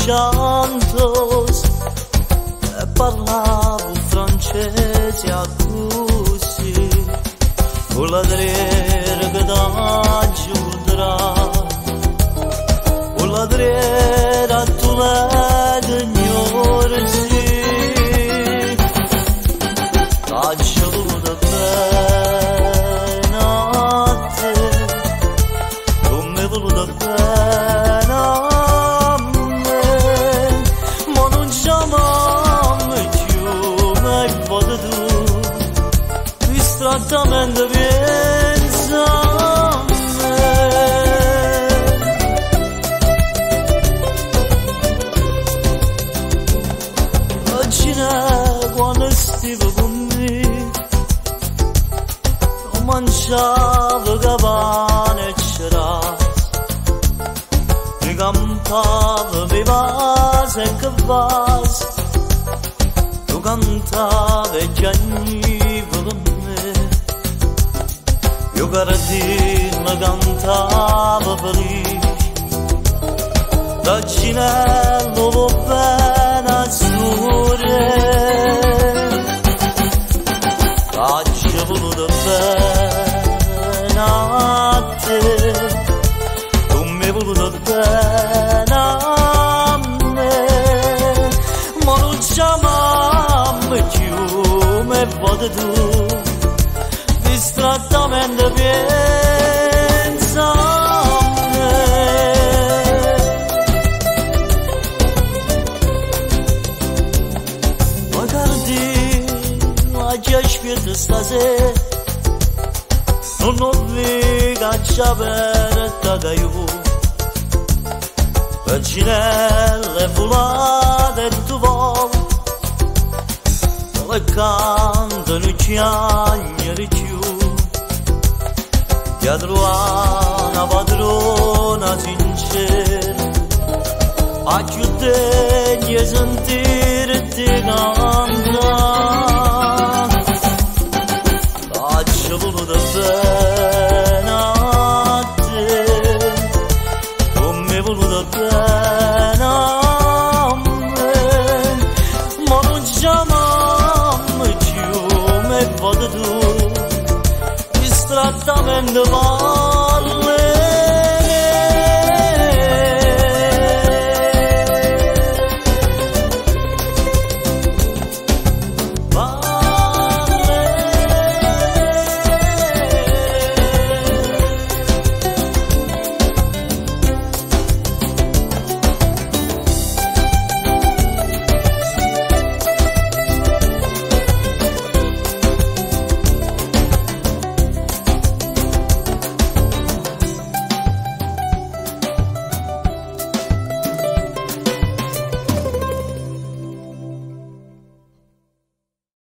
Santos e parlavo francese a così con la drera che t'aggiuderà con la drera tu la d'ignorsi t'aggiuda bene a te come voluta bene a me ma non chiamami più mai vado tu distrattamente pensa a me oggi quando stivo con me non mangiavo cabane e c'era mi cantava mi vase e che vase tu cantavi e piagnivi con me io cardino cantavo felice da cinello lo bene azzurre t'ho voluto bene a te tu mi hai voluto bene a me ma non chiamami più me vado tu distrattamente pensa a me magari a 10 piedi stasera non ho mica aperta che io Vaginelle volate e tu voli e cantano i chiagneri giù dietro a una padrona sincera a più degni e sentirti cantare t'ho voluto bene a te tu mi hai voluto bene a me ma non chiamami più me vado tu distrattamente va